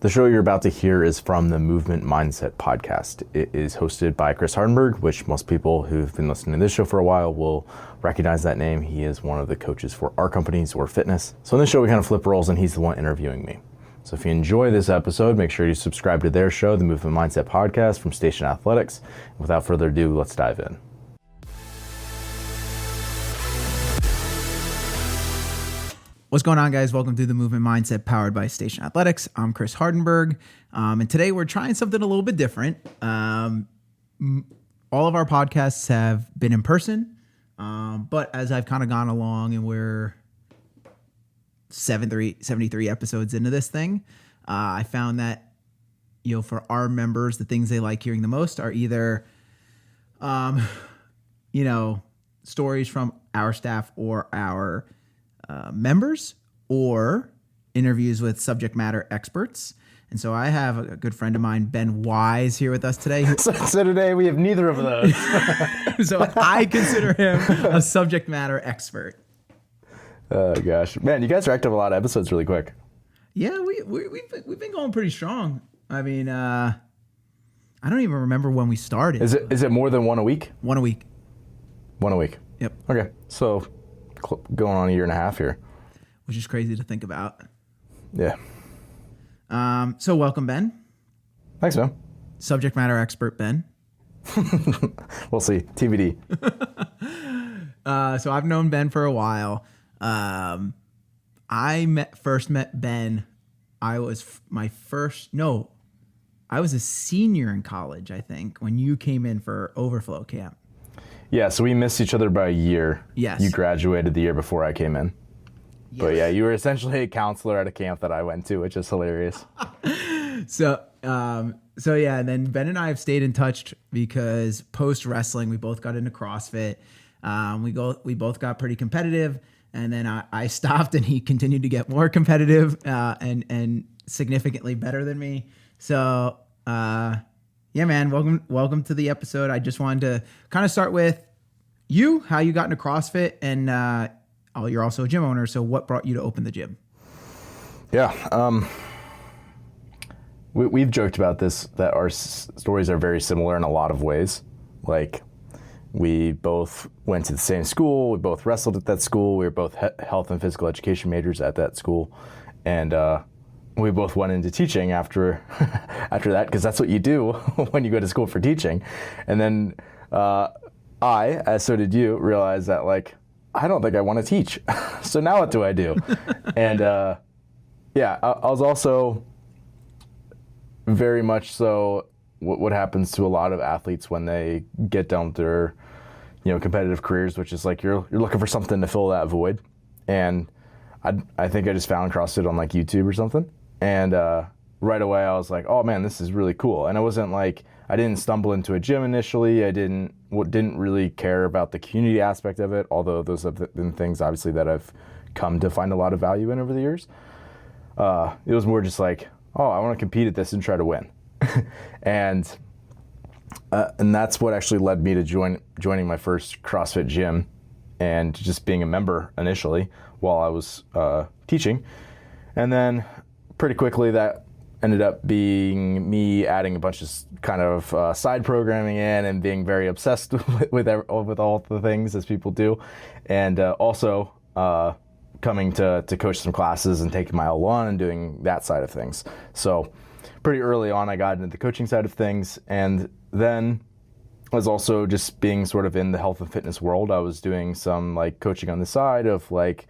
The show you're about to hear is from the Movement Mindset podcast. It is hosted by Chris Hardenberg, which most people who've been listening to this show for a while will recognize that name. He is one of the coaches for our companies or fitness. So in this show, we kind of flip roles and he's the one interviewing me. So if you enjoy this episode, make sure you subscribe to their show, the Movement Mindset podcast from Station Athletics. Without further ado, let's dive in. What's going on, guys? Welcome to the Movement Mindset powered by Station Athletics. I'm Chris Hardenberg, and today we're trying something a little bit different. All of our podcasts have been in person, but as I've kind of gone along and we're 73 episodes into this thing, I found that, for our members, the things they like hearing the most are either, stories from our staff or our members, or interviews with subject matter experts. And so I have a good friend of mine, Ben Wise, here with us today. So today we have neither of those. So I consider him a subject matter expert. Oh gosh, man, you guys racked up a lot of episodes really quick. Yeah, we've been going pretty strong. I mean, I don't even remember when we started. Is it more than one a week? One a week. One a week. Yep. Okay, so going on a year and a half here, which is crazy to think about. Yeah. So welcome, Ben. Thanks, man. Subject matter expert, Ben. We'll see. TBD. So I've known Ben for a while. I first met Ben. I was a senior in college, I think, when you came in for Overflow Camp. Yeah, so we missed each other by a year. Yes. You graduated the year before I came in. Yes. But yeah, you were essentially a counselor at a camp that I went to, which is hilarious. So yeah, and then Ben and I have stayed in touch because post wrestling, we both got into CrossFit. We both got pretty competitive, and then I stopped, and he continued to get more competitive and significantly better than me. So yeah, man, welcome to the episode. I just wanted to kind of start with you, how you got into CrossFit, and you're also a gym owner. So what brought you to open the gym? Yeah, we've joked about this, that our stories are very similar in a lot of ways. Like, we both went to the same school. We both wrestled at that school. We were both health and physical education majors at that school. And we both went into teaching after that, because that's what you do when you go to school for teaching. And then I, as so did you, realized that, like, I don't think I want to teach. So now what do I do? And yeah, I was also very much so what happens to a lot of athletes when they get done with their competitive careers, which is like you're looking for something to fill that void. And I think I just found CrossFit on like YouTube or something. And right away I was like, oh man, this is really cool. And it wasn't like, I didn't stumble into a gym initially. I didn't really care about the community aspect of it, although those have been things obviously that I've come to find a lot of value in over the years. It was more just like, oh, I want to compete at this and try to win. And that's what actually led me to joining my first CrossFit gym and just being a member initially while I was teaching. And then pretty quickly that ended up being me adding a bunch of kind of side programming in and being very obsessed with all the things, as people do. And also coming to coach some classes and taking my L1 and doing that side of things. So pretty early on, I got into the coaching side of things. And then I was also just being sort of in the health and fitness world. I was doing some like coaching on the side of like,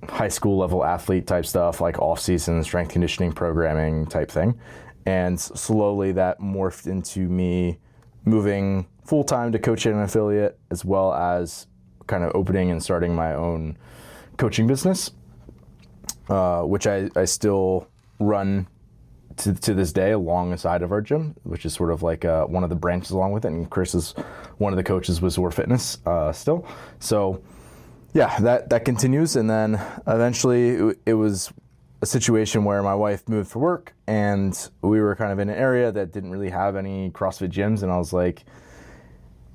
high school level athlete type stuff, like off season strength conditioning programming type thing. And slowly that morphed into me moving full time to coaching an affiliate, as well as kind of opening and starting my own coaching business, which I still run to this day alongside of our gym, which is sort of like one of the branches along with it. And Chris is one of the coaches with Zor Fitness still. So yeah, that continues. And then eventually it was a situation where my wife moved for work and we were kind of in an area that didn't really have any CrossFit gyms. And I was like,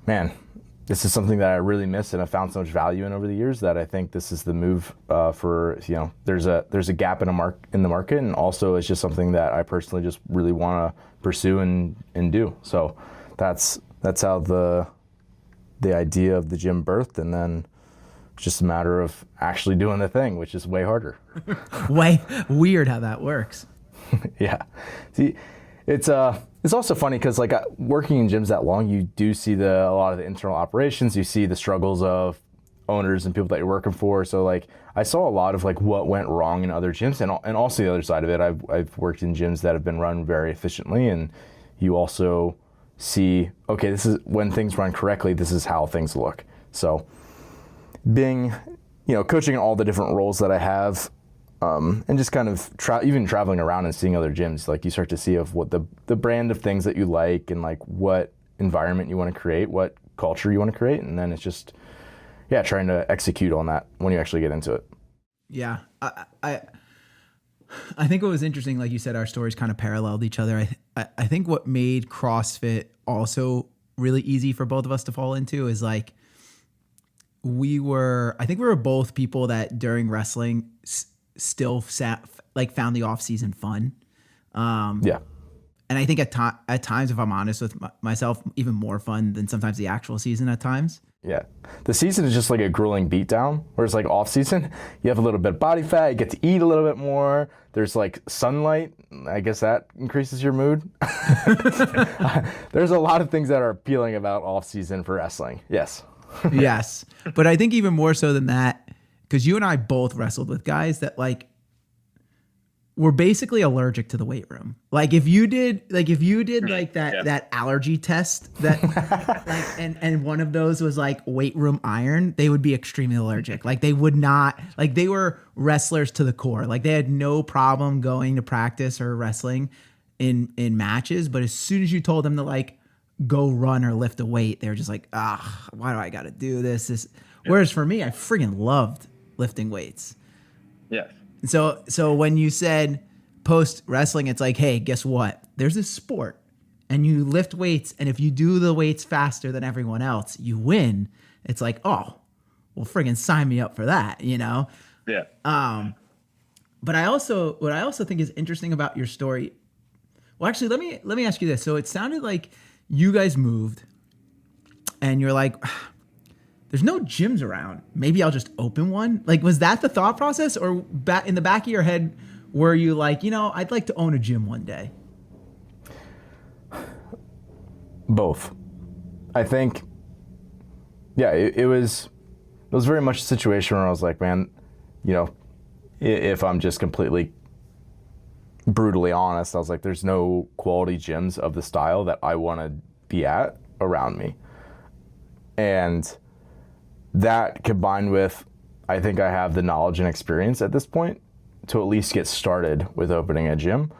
man, this is something that I really miss and have found so much value in over the years that I think this is the move for, there's a gap in the market, and also it's just something that I personally just really want to pursue and do. So that's how the idea of the gym birthed, and then it's just a matter of actually doing the thing, which is way harder. Way weird how that works. Yeah. See, it's also funny because like working in gyms that long, you do see a lot of the internal operations. You see the struggles of owners and people that you're working for. So like I saw a lot of like what went wrong in other gyms, and also the other side of it. I've worked in gyms that have been run very efficiently, and you also see, okay, this is when things run correctly. This is how things look. So being, coaching in all the different roles that I have. And just kind of even traveling around and seeing other gyms, like you start to see of what the brand of things that you like, and like what environment you want to create, what culture you want to create, and then it's just, trying to execute on that when you actually get into it. Yeah, I think what was interesting, like you said, our stories kind of paralleled each other. I think what made CrossFit also really easy for both of us to fall into is like we were both people that during wrestling still found the off season fun. And I think at times, if I'm honest with myself, even more fun than sometimes the actual season at times. Yeah. The season is just like a grueling beatdown, whereas like off season, you have a little bit of body fat, you get to eat a little bit more. There's like sunlight. I guess that increases your mood. There's a lot of things that are appealing about off season for wrestling. Yes. Yes. But I think even more so than that, because you and I both wrestled with guys that like were basically allergic to the weight room. Like if you did that allergy test that and one of those was like weight room iron, they would be extremely allergic. Like they would not, like they were wrestlers to the core. Like they had no problem going to practice or wrestling in matches. But as soon as you told them to like go run or lift a weight, they were just like, why do I got to do this? Whereas for me, I friggin' loved lifting weights. Yes. So when you said post wrestling, it's like, hey, guess what? There's this sport and you lift weights, and if you do the weights faster than everyone else, you win. It's like, oh, well, friggin' sign me up for that, Yeah. But what I also think is interesting about your story. Well, actually, let me ask you this. So it sounded like you guys moved and you're like, there's no gyms around. Maybe I'll just open one. Like, was that the thought process, or in the back of your head, were you like, I'd like to own a gym one day? Both. I think, it was very much a situation where I was like, man, if I'm just completely brutally honest, I was like, there's no quality gyms of the style that I want to be at around me. And that combined with, I think I have the knowledge and experience at this point to at least get started with opening a gym.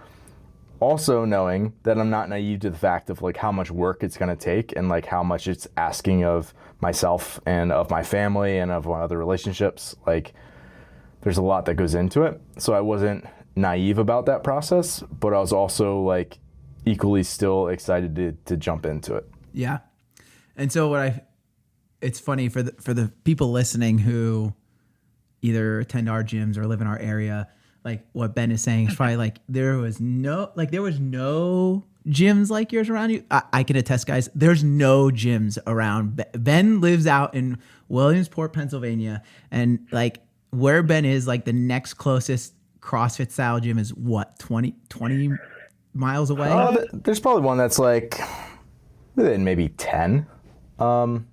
Also knowing that I'm not naive to the fact of like how much work it's going to take and like how much it's asking of myself and of my family and of my other relationships. Like there's a lot that goes into it. So I wasn't naive about that process, but I was also like equally still excited to jump into it. Yeah. And so it's funny for the people listening who either attend our gyms or live in our area, like what Ben is saying is probably like there was no gyms like yours around you. I can attest, guys, there's no gyms around. Ben lives out in Williamsport, Pennsylvania, and like where Ben is, like the next closest CrossFit style gym is what, 20 miles away? There's probably one that's like within maybe 10. And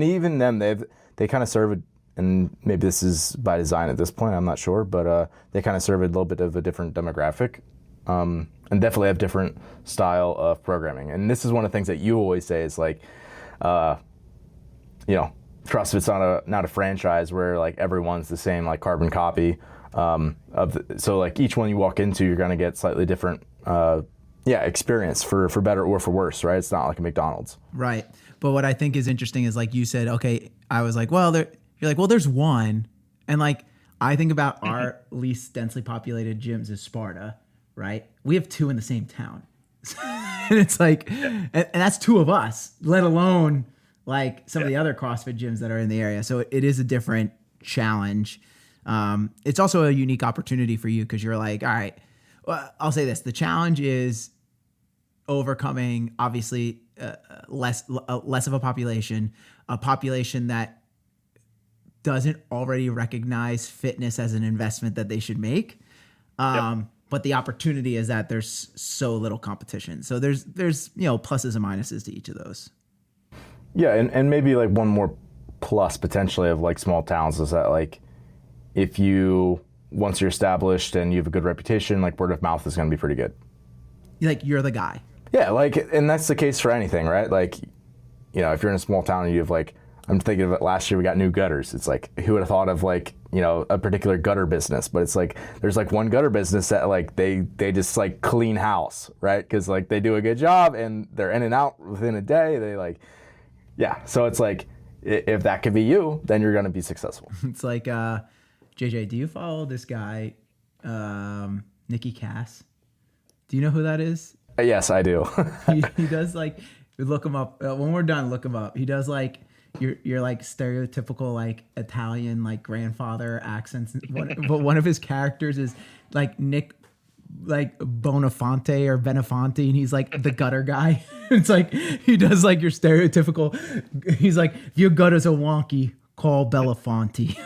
even them, they kind of serve, and maybe this is by design at this point, I'm not sure, but they kind of serve a little bit of a different demographic, and definitely have different style of programming. And this is one of the things that you always say is like, CrossFit's not a franchise where like everyone's the same like carbon copy. So like each one you walk into, you're gonna get slightly different experience for better or for worse, right? It's not like a McDonald's. Right. But what I think is interesting is like you said, okay, I was like, well, you're like, well, there's one. And like, I think about our least densely populated gyms is Sparta, right? We have two in the same town. And it's like, and that's two of us, let alone like some of the other CrossFit gyms that are in the area. So it is a different challenge. It's also a unique opportunity for you because you're like, all right, well, I'll say this. The challenge is overcoming obviously less of a population that doesn't already recognize fitness as an investment that they should make. But the opportunity is that there's so little competition. So there's pluses and minuses to each of those. Yeah, and maybe like one more plus potentially of like small towns is that like if you once you're established and you have a good reputation, like word of mouth is going to be pretty good. Like you're the guy. Yeah, like, and that's the case for anything, right? Like, if you're in a small town and you have like, I'm thinking of it, last year we got new gutters. It's like, who would have thought of like, a particular gutter business? But it's like, there's like one gutter business that like, they just like clean house, right? Because like they do a good job and they're in and out within a day. They like, yeah. So it's like, if that could be you, then you're going to be successful. It's like, JJ, do you follow this guy, Nikki Cass? Do you know who that is? Yes, I do. he does like, look him up. When we're done, look him up. He does like, you're like stereotypical like Italian like grandfather accents. But one of his characters is like Nick, like Bonafante or Benefanti, and he's like the gutter guy. It's like he does like your stereotypical. He's like, if your gutters are wonky, call Belafonte.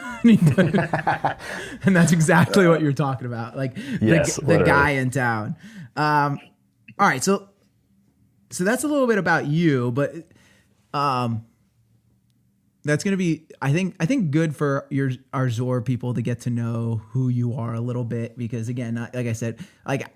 And that's exactly what you're talking about. Like yes, the guy in town. All right, so that's a little bit about you, but that's going to be, I think good for our Zor people to get to know who you are a little bit, because again, like I said, like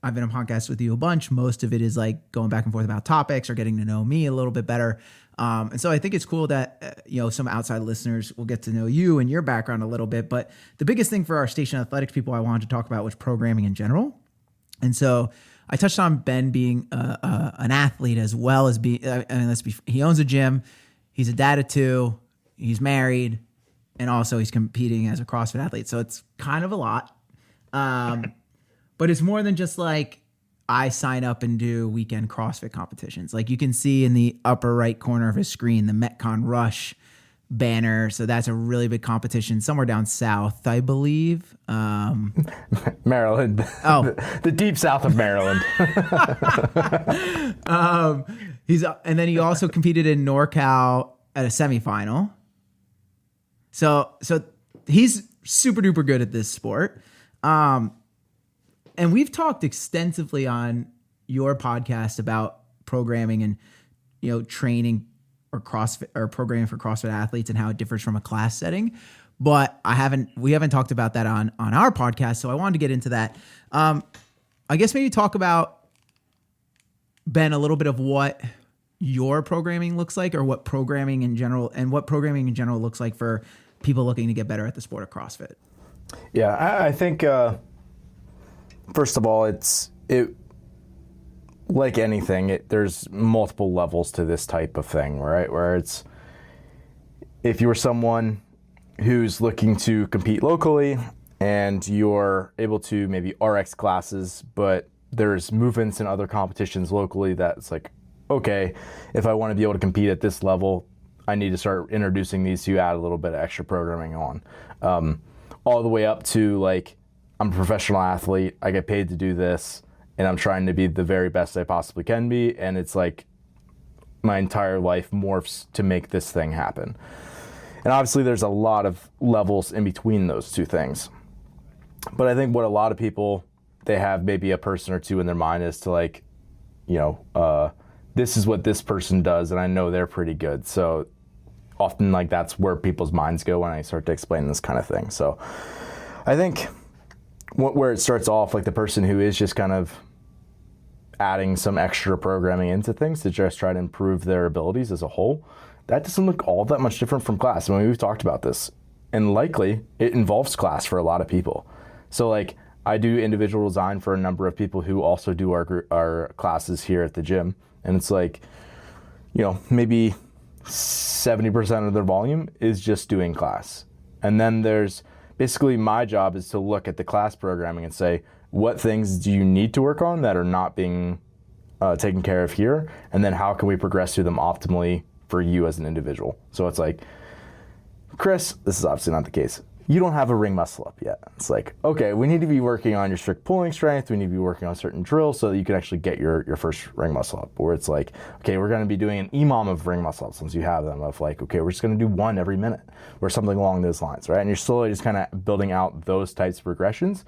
I've been on podcasts with you a bunch. Most of it is like going back and forth about topics or getting to know me a little bit better. And so I think it's cool that, some outside listeners will get to know you and your background a little bit. But the biggest thing for our station athletics people I wanted to talk about was programming in general. And so I touched on Ben being an athlete as well as he owns a gym. He's a dad of two. He's married, and also he's competing as a CrossFit athlete. So it's kind of a lot. But it's more than just like I sign up and do weekend CrossFit competitions. Like you can see in the upper right corner of his screen, the Metcon Rush banner. So that's a really big competition somewhere down south, I believe. Maryland. Oh, the deep south of Maryland. And then he also competed in NorCal at a semifinal. So he's super duper good at this sport. And we've talked extensively on your podcast about programming and, training or CrossFit or programming for CrossFit athletes and how it differs from a class setting. But we haven't talked about that on our podcast. So I wanted to get into that. I guess maybe talk about, Ben, a little bit of what your programming looks like, or what programming in general looks like for people looking to get better at the sport of CrossFit. Yeah, I think, first of all, it like anything, there's multiple levels to this type of thing, right? Where it's, if you're someone who's looking to compete locally and you're able to maybe RX classes, but there's movements in other competitions locally that's like, okay, if I want to be able to compete at this level, I need to start introducing these to add a little bit of extra programming on. All the way up to like, I'm a professional athlete, I get paid to do this, and I'm trying to be the very best I possibly can be, and it's like my entire life morphs to make this thing happen. And obviously there's a lot of levels in between those two things. But I think what a lot of people, they have maybe a person or two in their mind is to like, this is what this person does, and I know they're pretty good. So often like that's where people's minds go when I start to explain this kind of thing. So I think where it starts off, like the person who is just kind of adding some extra programming into things to just try to improve their abilities as a whole, that doesn't look all that much different from class. I mean, we've talked about this, and likely it involves class for a lot of people. So like I do individual design for a number of people who also do our classes here at the gym. And it's like, maybe 70% of their volume is just doing class. And then there's basically my job is to look at the class programming and say, what things do you need to work on that are not being taken care of here, and then how can we progress through them optimally for you as an individual. So it's like, Chris, this is obviously not the case. You don't have a ring muscle up yet. It's like, okay, we need to be working on your strict pulling strength. We need to be working on certain drills so that you can actually get your first ring muscle up. Or it's like, okay, we're going to be doing an EMOM of ring muscle ups once you have them, of like, okay, we're just going to do one every minute or something along those lines, right? And you're slowly just kind of building out those types of progressions,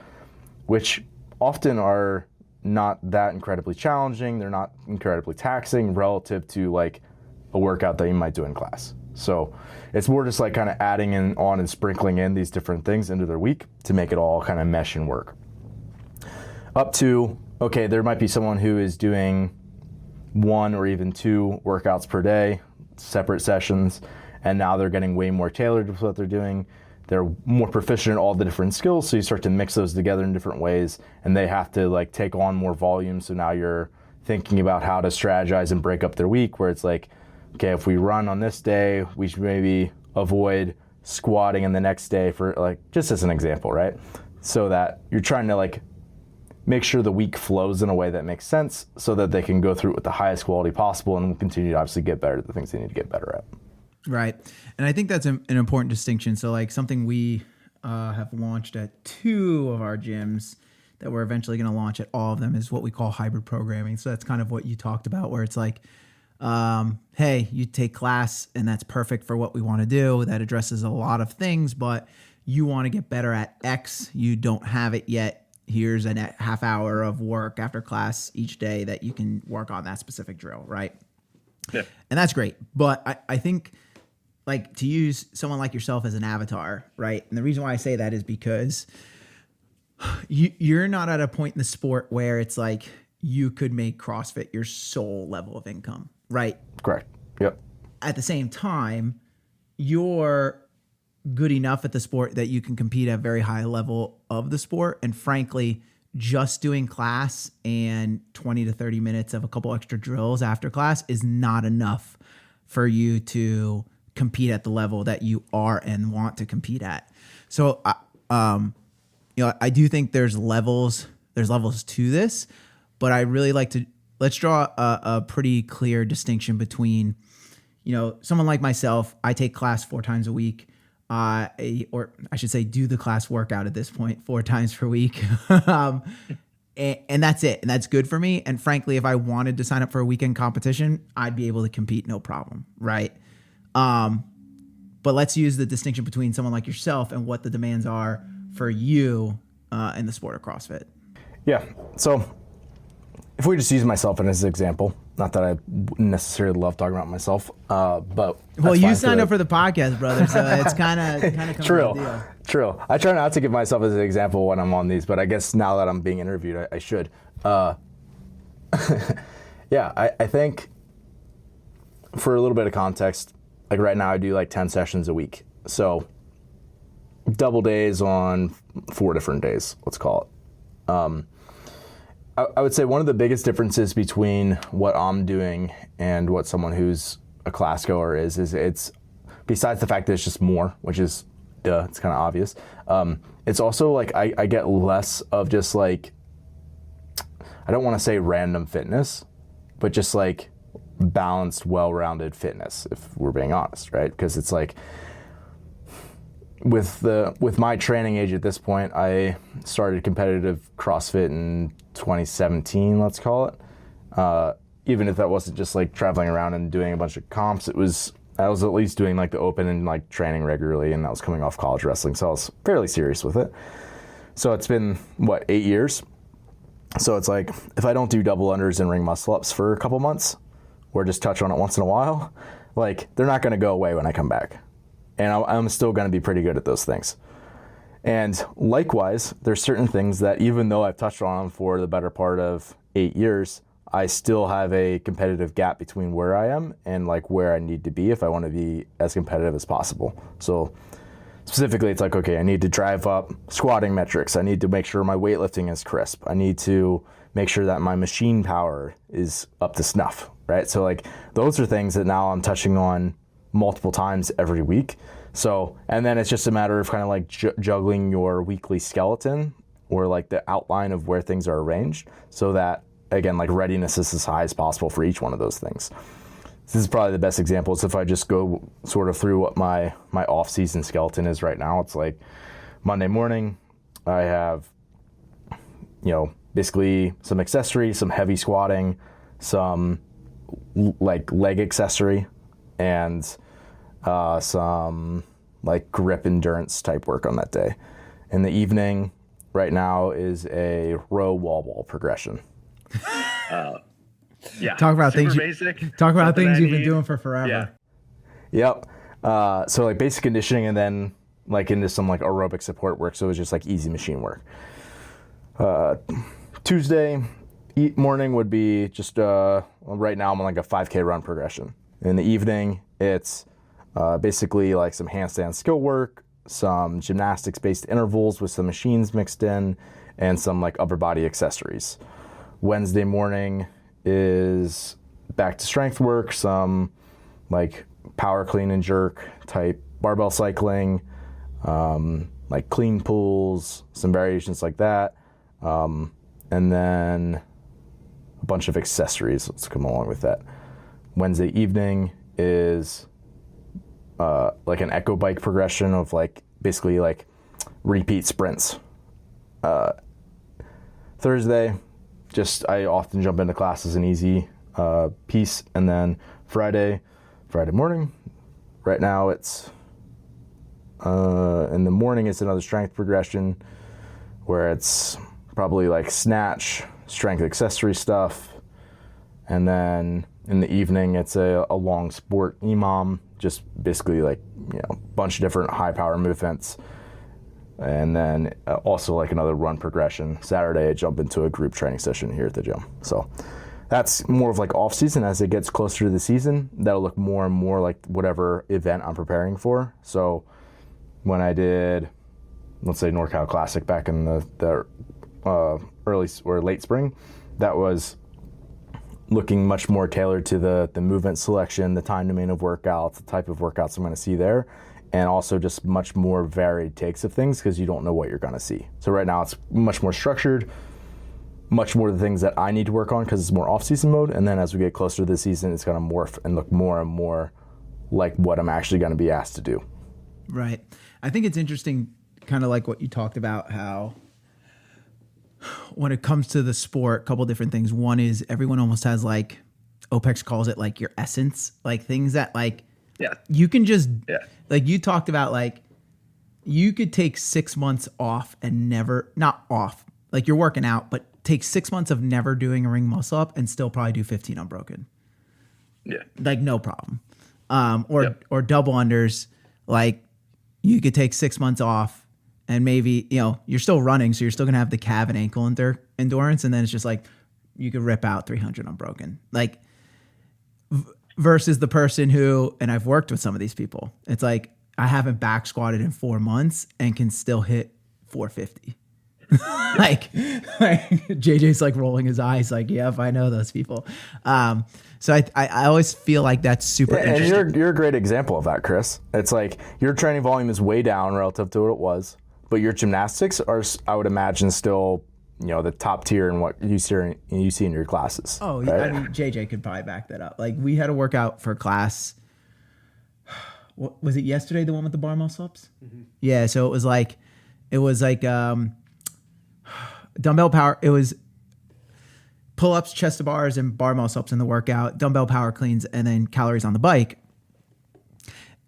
which often are not that incredibly challenging. They're not incredibly taxing relative to like a workout that you might do in class. So it's more just like kind of adding in on and sprinkling in these different things into their week to make it all kind of mesh and work. Up to, okay, there might be someone who is doing 1 or even 2 workouts per day, separate sessions, and now they're getting way more tailored with what they're doing. They're more proficient in all the different skills, so you start to mix those together in different ways, and they have to like take on more volume. So now you're thinking about how to strategize and break up their week, where it's like, okay, if we run on this day, we should maybe avoid squatting in the next day, for like, just as an example, right? So that you're trying to like make sure the week flows in a way that makes sense so that they can go through it with the highest quality possible and continue to obviously get better at the things they need to get better at. Right. And I think that's an important distinction. So like something we have launched at 2 of our gyms that we're eventually going to launch at all of them is what we call hybrid programming. So that's kind of what you talked about, where it's like, hey, you take class and that's perfect for what we want to do. That addresses a lot of things, but you want to get better at X. You don't have it yet. Here's a half hour of work after class each day that you can work on that specific drill, right? Yeah. And that's great. But I think like to use someone like yourself as an avatar, right? And the reason why I say that is because you're not at a point in the sport where it's like you could make CrossFit your sole level of income, right? Correct. Yep. At the same time, you're good enough at the sport that you can compete at a very high level of the sport. And frankly, just doing class and 20 to 30 minutes of a couple extra drills after class is not enough for you to compete at the level that you are and want to compete at. So, I do think there's levels to this, but I really like to, let's draw a pretty clear distinction between, someone like myself. I take class 4 times a week, or I should say do the class workout at this point 4 times per week. And that's it. And that's good for me. And frankly, if I wanted to sign up for a weekend competition, I'd be able to compete, no problem. Right. But let's use the distinction between someone like yourself and what the demands are for you in the sport of CrossFit. Yeah. So if we just use myself as an example, not that I necessarily love talking about myself, but well, you signed up for the podcast, brother, so it's kind of true. True. I try not to give myself as an example when I'm on these, but I guess now that I'm being interviewed, I should. Yeah, I think for a little bit of context, like right now I do like 10 sessions a week, so double days on 4 different days, let's call it. I would say one of the biggest differences between what I'm doing and what someone who's a class goer is it's, besides the fact that it's just more, which is, it's kind of obvious. It's also like I get less of just like, I don't want to say random fitness, but just like balanced, well-rounded fitness, if we're being honest, right? Because it's like, with my training age at this point, I started competitive CrossFit in 2017, let's call it. Even if that wasn't just like traveling around and doing a bunch of comps, I was at least doing like the open and like training regularly, and that was coming off college wrestling, so I was fairly serious with it. So it's been 8 years. So it's like, if I don't do double unders and ring muscle ups for a couple months, or just touch on it once in a while, like they're not going to go away when I come back. And I'm still going to be pretty good at those things. And likewise, there's certain things that even though I've touched on them for the better part of 8 years, I still have a competitive gap between where I am and like where I need to be if I want to be as competitive as possible. So specifically, it's like, okay, I need to drive up squatting metrics. I need to make sure my weightlifting is crisp. I need to make sure that my machine power is up to snuff, right? So like those are things that now I'm touching on multiple times every week. So, and then it's just a matter of kind of like juggling your weekly skeleton or like the outline of where things are arranged so that again, like readiness is as high as possible for each one of those things. This is probably the best example. Is if I just go sort of through what my off-season skeleton is right now. It's like Monday morning, I have, basically some accessory, some heavy squatting, some like leg accessory, and some like grip endurance type work on that day. In the evening, right now, is a row wall ball progression. Yeah. Talk about Super things. Basic. Talk about things you've been need. doing for forever. Yeah. Yep. So like basic conditioning, and then like into some like aerobic support work. So it was just like easy machine work. Tuesday morning would be just right now I'm on like a 5K run progression. In the evening, it's basically like some handstand skill work, some gymnastics based intervals with some machines mixed in, and some like upper body accessories. Wednesday morning is back to strength work, some like power clean and jerk type barbell cycling, like clean pulls, some variations like that, and then a bunch of accessories let's come along with that. Wednesday evening is like an echo bike progression of like basically like repeat sprints. Thursday, just I often jump into class as an easy piece, and then Friday morning. Right now it's in the morning it's another strength progression where it's probably like snatch, strength accessory stuff, and then in the evening it's a long sport EMOM, just basically like a bunch of different high power movements. And then also like another run progression. Saturday, I jump into a group training session here at the gym. So that's more of like off season. As it gets closer to the season, that'll look more and more like whatever event I'm preparing for. So when I did, let's say NorCal Classic back in the early or late spring, that was looking much more tailored to the movement selection, the time domain of workouts, the type of workouts I'm going to see there. And also just much more varied takes of things because you don't know what you're going to see. So right now it's much more structured, much more the things that I need to work on because it's more off-season mode. And then as we get closer to the season, it's going to morph and look more and more like what I'm actually going to be asked to do. Right. I think it's interesting, kind of like what you talked about, how when it comes to the sport, a couple different things. One is everyone almost has like, OPEX calls it like your essence, like things that like, you can just, like you talked about, like you could take 6 months off and not off, like you're working out, but take 6 months of never doing a ring muscle up and still probably do 15 unbroken. Yeah. Like no problem. Or double unders, like you could take 6 months off and maybe, you're still running. So you're still going to have the calf and ankle endurance. And then it's just like, you could rip out 300 unbroken. Like, versus the person who, and I've worked with some of these people, it's like I haven't back squatted in 4 months and can still hit 450. like JJ's like rolling his eyes like, yep, I know those people. So I always feel like that's super interesting. And you're a great example of that, Chris. It's like your training volume is way down relative to what it was, but your gymnastics are, I would imagine, still the top tier in what you see in your classes. Oh, right? I mean, JJ could probably back that up. Like we had a workout for class. What was it yesterday? The one with the bar muscle ups? Mm-hmm. Yeah. So it was like dumbbell power. It was pull ups, chest to bars, and bar muscle ups in the workout. Dumbbell power cleans, and then calories on the bike.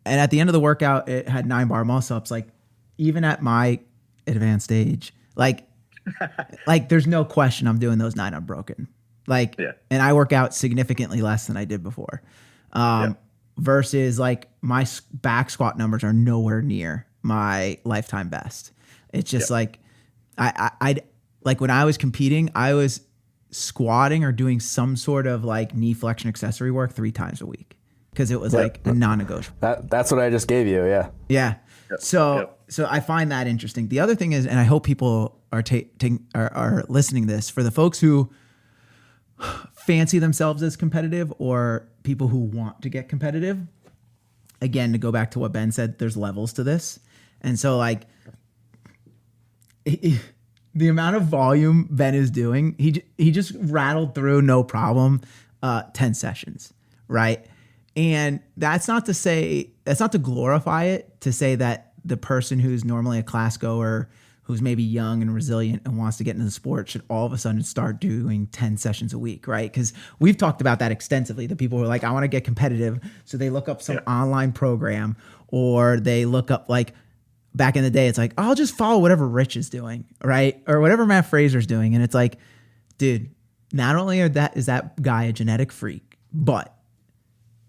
And at the end of the workout, it had 9 bar muscle ups. Like even at my advanced age, like there's no question I'm doing those 9 unbroken. And I work out significantly less than I did before. Versus like my back squat numbers are nowhere near my lifetime best. It's just like, I like when I was competing, I was squatting or doing some sort of like knee flexion accessory work 3 times a week because it was like a non-negotiable. That's what I just gave you. Yeah. Yeah. So I find that interesting. The other thing is, and I hope people are listening to this, for the folks who fancy themselves as competitive or people who want to get competitive, again, to go back to what Ben said, there's levels to this. And so like the amount of volume Ben is doing, he just rattled through no problem 10 sessions, right? And that's not to glorify it, to say that the person who's normally a class goer, who's maybe young and resilient and wants to get into the sport, should all of a sudden start doing 10 sessions a week, right? Because we've talked about that extensively. The people who are like, I want to get competitive. So they look up some online program, or they look up, like, back in the day, it's like, I'll just follow whatever Rich is doing, right? Or whatever Matt Fraser's doing. And it's like, dude, not only is that guy a genetic freak, but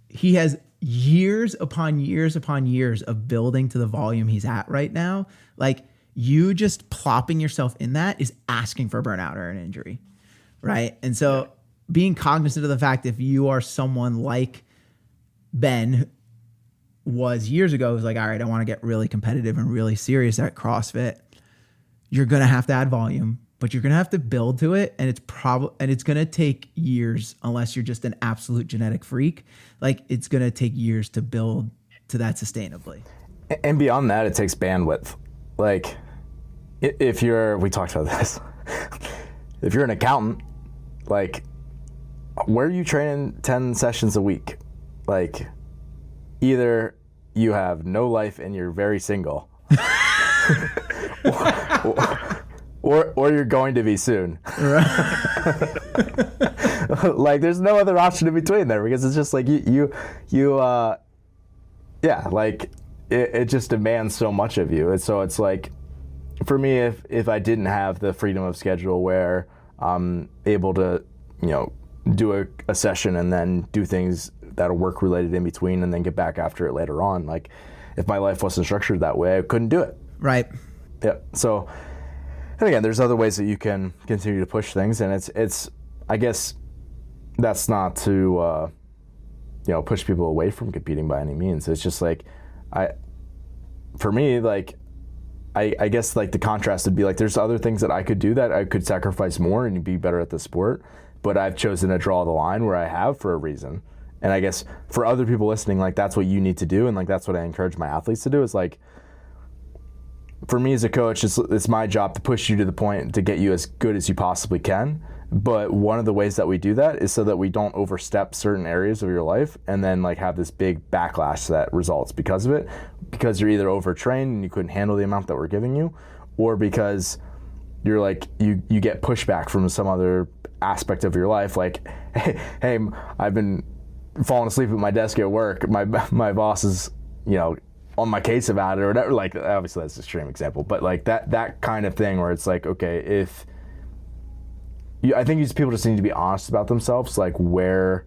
he has years upon years upon years of building to the volume he's at right now. Like, you just plopping yourself in that is asking for burnout or an injury, right? And so being cognizant of the fact, if you are someone like Ben was years ago, was like, all right, I want to get really competitive and really serious at CrossFit, you're going to have to add volume, but you're going to have to build to it. And it's going to take years, unless you're just an absolute genetic freak. Like, it's going to take years to build to that sustainably. And beyond that, it takes bandwidth. Like, we talked about this, if you're an accountant, like, where are you training 10 sessions a week? Like, either you have no life and you're very single, or you're going to be soon. Right. Like, there's no other option in between there, because it's just like like, it just demands so much of you. And so it's like, for me, if I didn't have the freedom of schedule where I'm able to, do a session and then do things that are work related in between and then get back after it later on, like, if my life wasn't structured that way, I couldn't do it. Right. Yeah. So, and again, there's other ways that you can continue to push things, and it's I guess that's not to push people away from competing by any means. It's just like, for me, like, I guess, like, the contrast would be like, there's other things that I could do that I could sacrifice more and be better at the sport, but I've chosen to draw the line where I have, for a reason. And I guess for other people listening, like, that's what you need to do, and, like, that's what I encourage my athletes to do, is, like, for me as a coach, it's my job to push you to the point to get you as good as you possibly can. But one of the ways that we do that is so that we don't overstep certain areas of your life and then, like, have this big backlash that results because of it, because you're either overtrained and you couldn't handle the amount that we're giving you, or because you're like, you get pushback from some other aspect of your life. Like, hey, I've been falling asleep at my desk at work. My boss is, on my case about it, or whatever. Like, obviously that's an extreme example, but, like, that kind of thing where it's like, okay, I think these people just need to be honest about themselves, like, where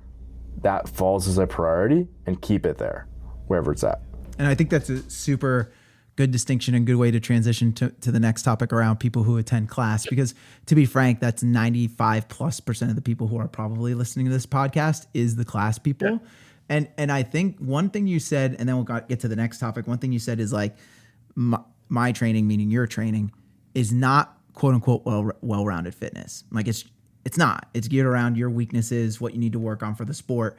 that falls as a priority, and keep it there, wherever it's at. And I think that's a super good distinction and good way to transition to the next topic around people who attend class. Because, to be frank, that's 95+% of the people who are probably listening to this podcast is the class people. Yeah. And I think one thing you said, and then we'll get to the next topic. One thing you said is, like, my training, meaning your training, is not quote unquote well-rounded fitness. Like, it's not. It's geared around your weaknesses, what you need to work on for the sport,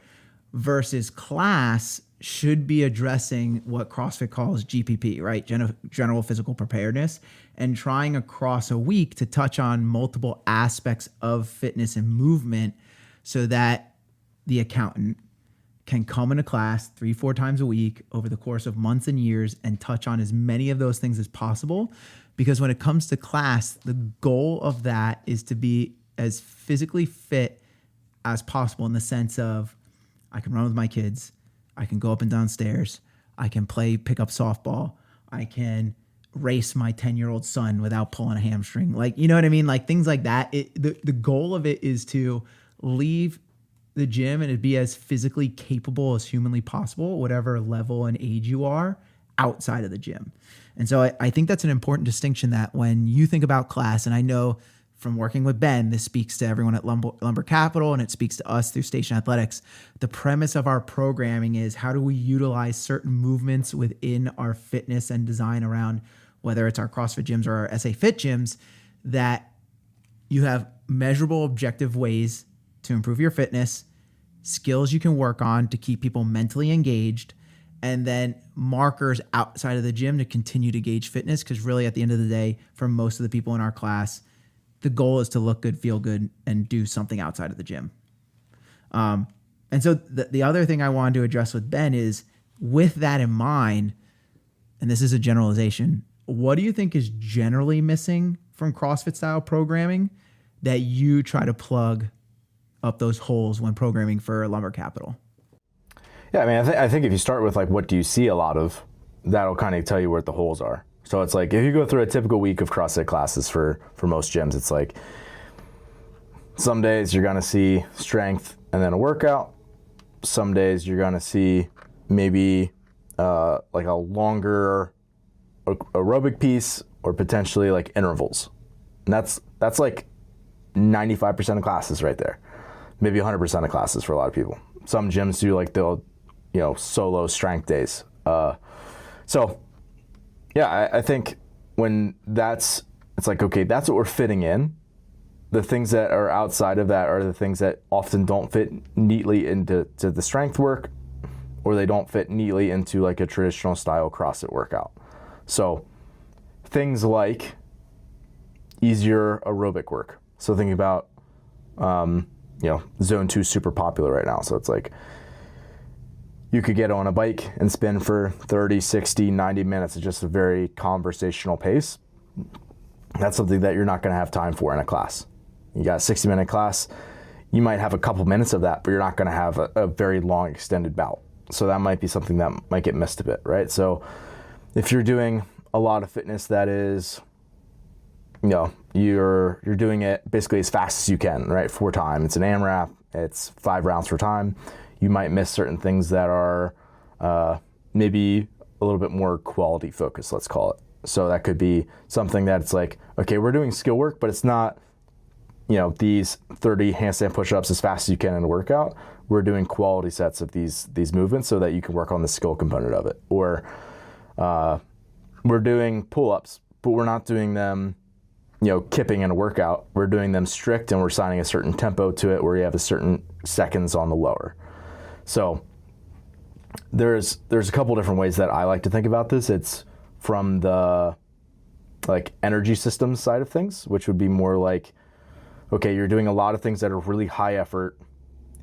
versus class should be addressing what CrossFit calls GPP, right? General physical preparedness, and trying across a week to touch on multiple aspects of fitness and movement, so that the accountant can come into class 3-4 times a week over the course of months and years and touch on as many of those things as possible. Because when it comes to class, the goal of that is to be as physically fit as possible, in the sense of, I can run with my kids, I can go up and down stairs, I can pick up softball, I can race my 10-year-old son without pulling a hamstring. Like, you know what I mean? Like, things like that. The goal of it is to leave the gym and to be as physically capable as humanly possible, whatever level and age you are, outside of the gym. And so I think that's an important distinction, that when you think about class, and I know from working with Ben, this speaks to everyone at Lumber Capital, and it speaks to us through Station Athletics. The premise of our programming is, how do we utilize certain movements within our fitness and design around, whether it's our CrossFit gyms or our SA Fit gyms, that you have measurable, objective ways to improve your fitness, skills you can work on to keep people mentally engaged, and then markers outside of the gym to continue to gauge fitness. Because really, at the end of the day, for most of the people in our class, the goal is to look good, feel good, and do something outside of the gym. And so the other thing I wanted to address with Ben is, with that in mind, and this is a generalization, what do you think is generally missing from CrossFit style programming that you try to plug up those holes when programming for Lumber Capital? Yeah, I mean, I think if you start with like, what do you see a lot of, that'll kind of tell you where the holes are. So it's like, if you go through a typical week of CrossFit classes for most gyms, it's like, some days you're going to see strength and then a workout. Some days you're going to see maybe like a longer aerobic piece, or potentially like intervals. And that's like 95% of classes right there. Maybe 100% of classes for a lot of people. Some gyms do like the, solo strength days. So yeah, I think when it's like, okay, that's what we're fitting in. The things that are outside of that are the things that often don't fit neatly into the strength work, or they don't fit neatly into like a traditional style CrossFit workout. So things like easier aerobic work. So thinking about, zone 2 is super popular right now. So it's like, you could get on a bike and spin for 30, 60, 90 minutes at just a very conversational pace. That's something that you're not going to have time for in a class. You got a 60-minute class, you might have a couple minutes of that, but you're not going to have a very long extended bout. So that might be something that might get missed a bit, right? So if you're doing a lot of fitness that is, you're doing it basically as fast as you can, right? 4 times. It's an AMRAP. It's 5 rounds per time. You might miss certain things that are maybe a little bit more quality focused, let's call it. So that could be something that's like, okay, we're doing skill work, but it's not, these 30 handstand push-ups as fast as you can in a workout. We're doing quality sets of these movements so that you can work on the skill component of it. Or we're doing pull-ups, but we're not doing them, kipping in a workout. We're doing them strict, and we're assigning a certain tempo to it where you have a certain seconds on the lower. So there's a couple different ways that I like to think about this. It's from the like energy systems side of things, which would be more like, okay, you're doing a lot of things that are really high effort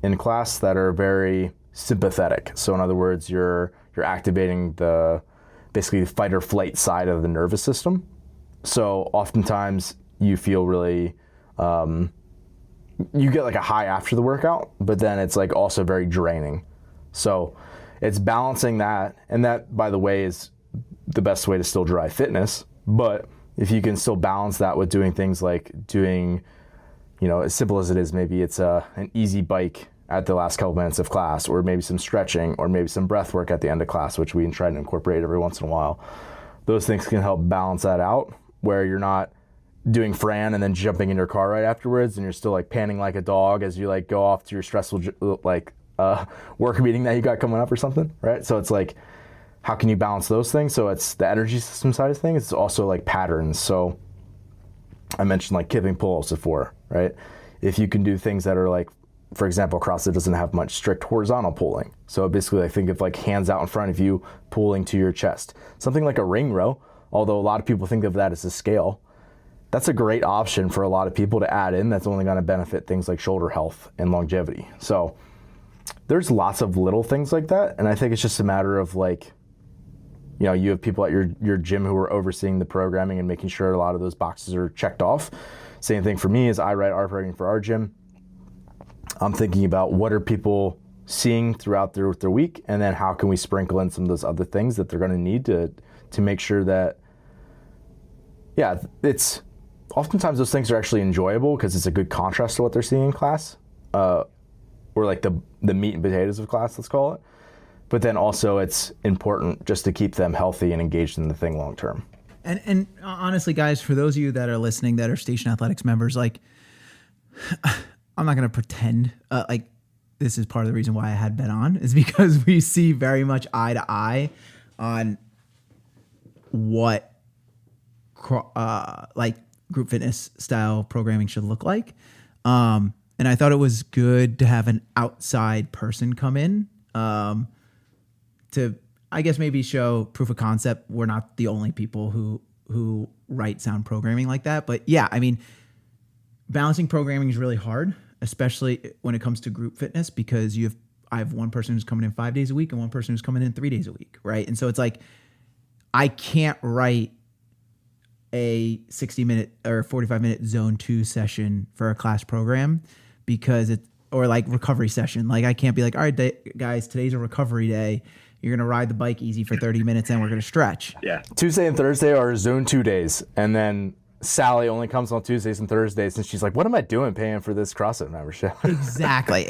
in class that are very sympathetic. So in other words, you're activating basically the fight or flight side of the nervous system. So oftentimes you feel really, you get like a high after the workout, but then it's like also very draining. So it's balancing that. And that, by the way, is the best way to still drive fitness. But if you can still balance that with doing things like doing, as simple as it is, maybe it's an easy bike at the last couple minutes of class, or maybe some stretching, or maybe some breath work at the end of class, which we try to incorporate every once in a while. Those things can help balance that out, where you're not doing Fran and then jumping in your car right afterwards, and you're still like panting like a dog as you like go off to your stressful work meeting that you got coming up or something, right? So it's like, how can you balance those things? So it's the energy system side of things. It's also like patterns. So I mentioned like kipping pull-ups before, right? If you can do things that are like, for example, CrossFit doesn't have much strict horizontal pulling. So basically I think of like hands out in front of you pulling to your chest. Something like a ring row, although a lot of people think of that as a scale, that's a great option for a lot of people to add in. That's only going to benefit things like shoulder health and longevity. So there's lots of little things like that. And I think it's just a matter of like, you have people at your gym who are overseeing the programming and making sure a lot of those boxes are checked off. Same thing for me as I write our programming for our gym. I'm thinking about what are people seeing throughout their week, and then how can we sprinkle in some of those other things that they're going to need to make sure that, it's oftentimes those things are actually enjoyable because it's a good contrast to what they're seeing in class, or like the meat and potatoes of class, let's call it. But then also it's important just to keep them healthy and engaged in the thing long term. And honestly, guys, for those of you that are listening that are Station Athletics members, like, I'm not going to pretend like this is part of the reason why I had Ben on, is because we see very much eye to eye on what like group fitness style programming should look like. And I thought it was good to have an outside person come in. I guess maybe show proof of concept. We're not the only people who write sound programming like that. But yeah, I mean, balancing programming is really hard, especially when it comes to group fitness, because I have one person who's coming in 5 days a week and one person who's coming in 3 days a week, right? And so it's like, I can't write a 60-minute or 45-minute zone 2 session for a class program or like recovery session. Like I can't be like, all right, guys, today's a recovery day. You're going to ride the bike easy for 30 minutes and we're going to stretch. Yeah. Tuesday and Thursday are zone 2 days. And then Sally only comes on Tuesdays and Thursdays. And she's like, what am I doing paying for this CrossFit membership? Exactly.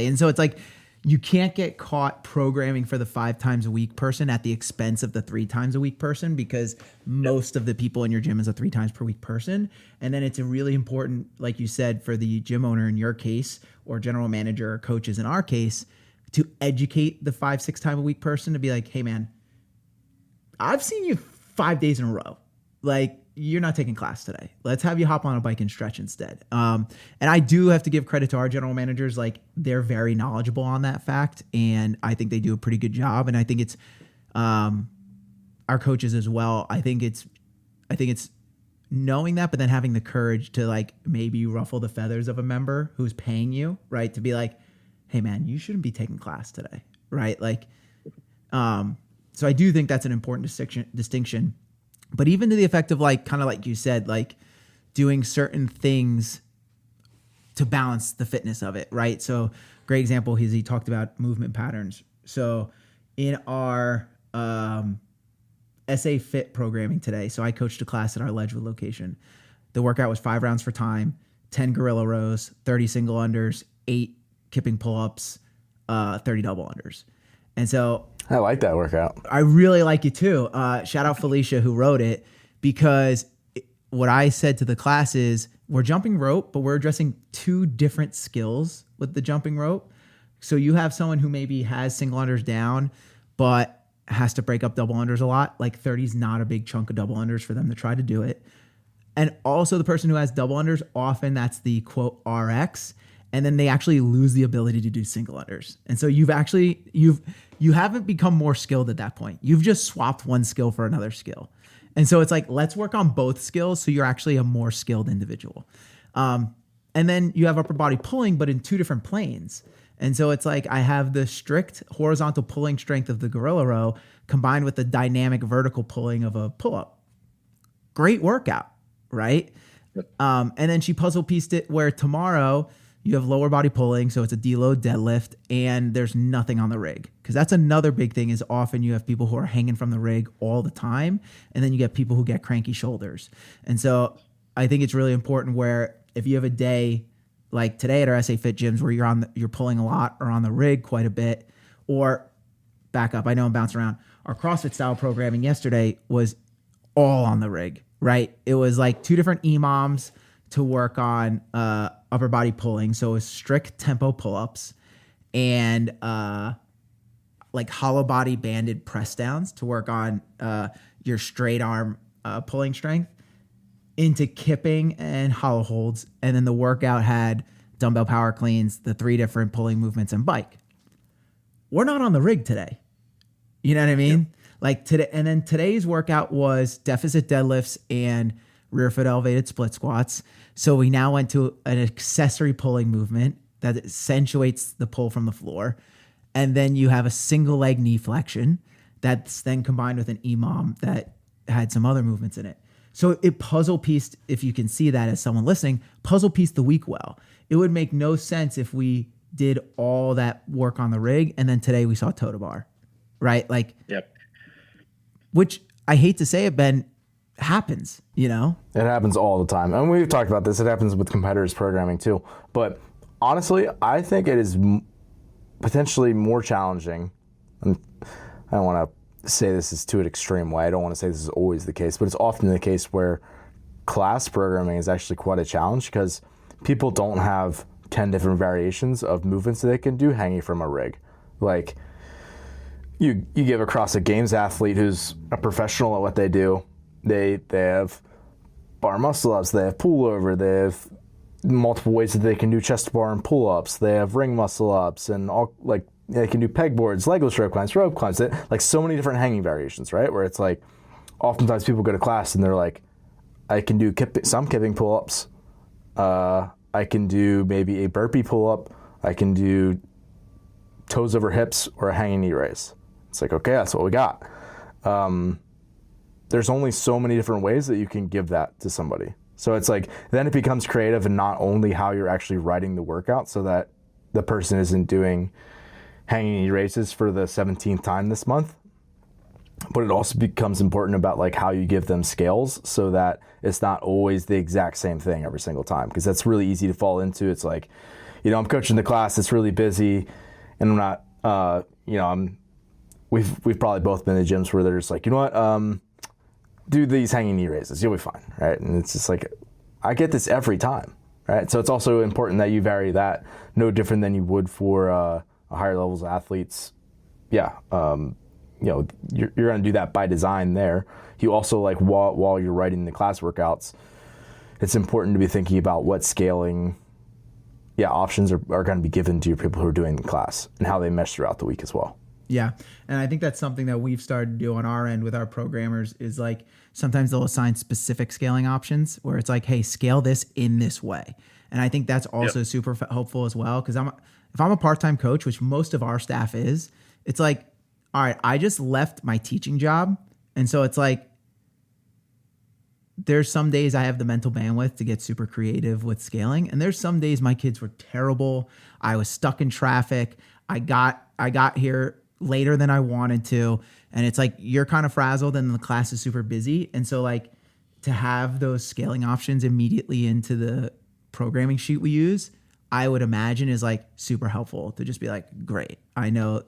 And so it's like, you can't get caught programming for the 5 times a week person at the expense of the 3 times a week person, because most of the people in your gym is a 3 times per week person. And then it's a really important, like you said, for the gym owner in your case, or general manager or coaches in our case, to educate the 5-6 time a week person to be like, hey man, I've seen you 5 days in a row. Like, you're not taking class today. Let's have you hop on a bike and stretch instead. And I do have to give credit to our general managers. Like, they're very knowledgeable on that fact. And I think they do a pretty good job. And I think it's, our coaches as well. I think it's knowing that, but then having the courage to like maybe ruffle the feathers of a member who's paying you, right? To be like, hey man, you shouldn't be taking class today. Right. Like, so I do think that's an important distinction. But even to the effect of like, kind of like you said, like doing certain things to balance the fitness of it, right? So great example, he talked about movement patterns. So in our SA Fit programming today, so I coached a class at our Ledgewood location. The workout was 5 rounds for time, 10 gorilla rows, 30 single unders, 8 kipping pull-ups, 30 double unders. And so I like that workout. I really like it too. Shout out Felicia who wrote it, because what I said to the class is, we're jumping rope, but we're addressing 2 different skills with the jumping rope. So you have someone who maybe has single unders down, but has to break up double unders a lot. Like 30 is not a big chunk of double unders for them to try to do it. And also the person who has double unders, often that's the quote RX. And then they actually lose the ability to do single unders. And so you haven't become more skilled at that point. You've just swapped one skill for another skill. And so it's like, let's work on both skills so you're actually a more skilled individual. And then you have upper body pulling, but in 2 different planes. And so it's like, I have the strict horizontal pulling strength of the gorilla row combined with the dynamic vertical pulling of a pull-up. Great workout, right? And then she puzzle pieced it where tomorrow you have lower body pulling, so it's a deload deadlift, and there's nothing on the rig. Because that's another big thing, is often you have people who are hanging from the rig all the time, and then you get people who get cranky shoulders. And so I think it's really important where if you have a day like today at our SA Fit gyms where you're pulling a lot or on the rig quite a bit, or back up, I know I'm bouncing around. Our CrossFit style programming yesterday was all on the rig, right? It was like 2 different EMOMs to work on upper body pulling. So it was strict tempo pull-ups and like hollow body banded press downs to work on your straight arm pulling strength, into kipping and hollow holds. And then the workout had dumbbell power cleans, the 3 different pulling movements, and bike. We're not on the rig today. You know what I mean? Yep. Like today, and then today's workout was deficit deadlifts and rear foot elevated split squats. So we now went to an accessory pulling movement that accentuates the pull from the floor. And then you have a single leg knee flexion that's then combined with an EMOM that had some other movements in it. So it puzzle pieced, if you can see that as someone listening, puzzle pieced the week well. It would make no sense if we did all that work on the rig and then today we saw toe to bar, right? Like, yep. Which I hate to say it, Ben, happens, you know? It happens all the time. And we've talked about this. It happens with competitors programming too. But honestly, I think it is potentially more challenging. And I don't want to say this is to an extreme way. I don't want to say this is always the case, but it's often the case where class programming is actually quite a challenge because people don't have 10 different variations of movements that they can do hanging from a rig. Like you give a CrossFit Games athlete who's a professional at what they do, they have bar muscle ups, they have pullover, they have multiple ways that they can do chest bar and pull ups, they have ring muscle ups and all like they can do pegboards, legless rope climbs, like so many different hanging variations, right? Where it's like, oftentimes people go to class and they're like, I can do some kipping pull-ups. I can do maybe a burpee pull-up. I can do toes over hips or a hanging knee raise. It's like, okay, that's what we got. There's only so many different ways that you can give that to somebody. So it's like, then it becomes creative and not only how you're actually writing the workout so that the person isn't doing hanging knee raises for the 17th time this month, but it also becomes important about like how you give them scales so that it's not always the exact same thing every single time. Because that's really easy to fall into. It's like, I'm coaching the class, it's really busy, and I'm not, we've probably both been in gyms where they're just like, you know what, do these hanging knee raises, you'll be fine, right? And it's just like, I get this every time, right? So it's also important that you vary that, no different than you would for higher levels of athletes. Yeah, you're going to do that by design there. You also, like, while you're writing the class workouts, it's important to be thinking about what scaling options are going to be given to your people who are doing the class and how they mesh throughout the week as well. Yeah. And I think that's something that we've started to do on our end with our programmers is like, sometimes they'll assign specific scaling options where it's like, hey, scale this in this way. And I think that's also super helpful as well. Cause if I'm a part-time coach, which most of our staff is, it's like, all right, I just left my teaching job. And so it's like, there's some days I have the mental bandwidth to get super creative with scaling. And there's some days my kids were terrible. I was stuck in traffic. I got here later than I wanted to. And it's like, you're kind of frazzled and the class is super busy. And so like to have those scaling options immediately into the programming sheet we use, I would imagine is like super helpful to just be like, great. I know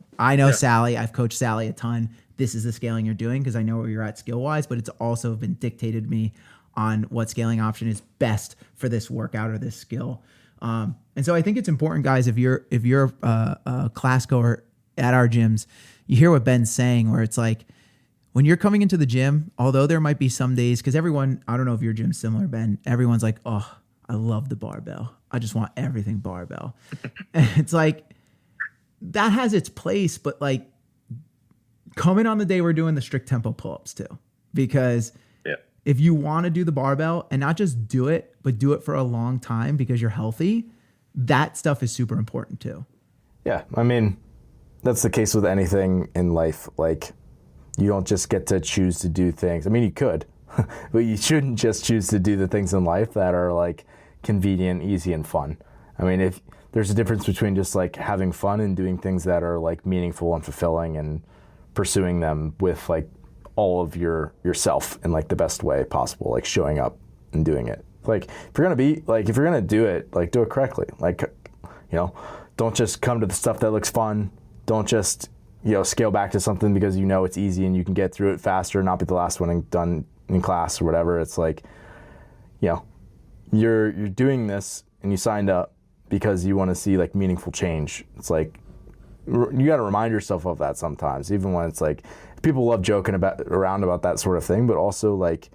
Sally, I've coached Sally a ton. This is the scaling you're doing because I know where you're at skill wise, but it's also been dictated to me on what scaling option is best for this workout or this skill. And so I think it's important, guys, if you're a class goer at our gyms, you hear what Ben's saying, where it's like, when you're coming into the gym, although there might be some days, because everyone, I don't know if your gym's similar, Ben, everyone's like, oh, I love the barbell. I just want everything barbell. And it's like, that has its place, but like, come in on the day we're doing the strict tempo pull-ups too, because if you want to do the barbell and not just do it, but do it for a long time because you're healthy, that stuff is super important too. Yeah. I mean, that's the case with anything in life. Like, you don't just get to choose to do things. I mean, you could, but you shouldn't just choose to do the things in life that are like convenient, easy, and fun. I mean, if there's a difference between just like having fun and doing things that are like meaningful and fulfilling and pursuing them with like all of yourself in like the best way possible, like showing up and doing it. Like if you're gonna do it, like do it correctly. Like, don't just come to the stuff that looks fun. Don't just, scale back to something because it's easy and you can get through it faster and not be the last one done in class or whatever. It's like, you're doing this and you signed up because you want to see like meaningful change. It's like, you got to remind yourself of that sometimes, even when it's like, people love joking around about that sort of thing, but also like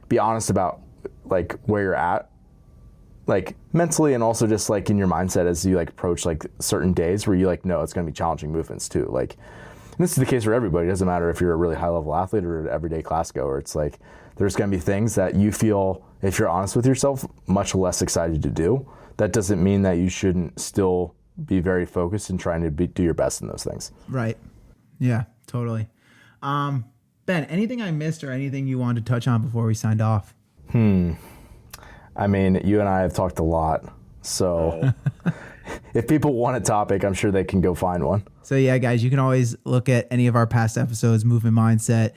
be honest about like where you're at, like mentally, and also just like in your mindset as you like approach like certain days where you like know it's going to be challenging movements too. Like, and this is the case for everybody. It doesn't matter if you're a really high level athlete or an everyday class goer. It's like there's going to be things that you feel, if you're honest with yourself, much less excited to do. That doesn't mean that you shouldn't still be very focused and trying to do your best in those things. Right. Yeah, totally. Ben, anything I missed or anything you wanted to touch on before we signed off? I mean, you and I have talked a lot, so if people want a topic, I'm sure they can go find one. So yeah, guys, you can always look at any of our past episodes, Movement Mindset.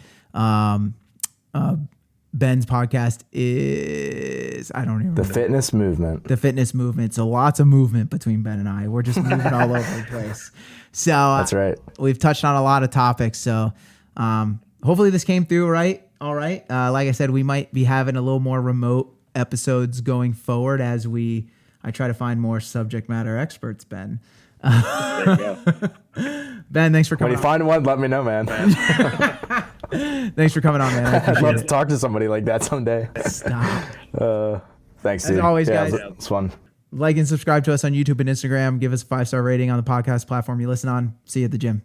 Ben's podcast is, I don't even remember. The Fitness Movement. The Fitness Movement. So lots of movement between Ben and I. We're just moving all over the place. So that's right. We've touched on a lot of topics. So hopefully this came through all right. Like I said, we might be having a little more remote episodes going forward as I try to find more subject matter experts, Ben. There you go. Ben, thanks for coming on. When you find one, let me know, man. Thanks for coming on, man. I'd love to talk to somebody like that someday. Stop. Thanks, dude. As always, guys. It's fun. Like and subscribe to us on YouTube and Instagram. Give us a 5-star rating on the podcast platform you listen on. See you at the gym.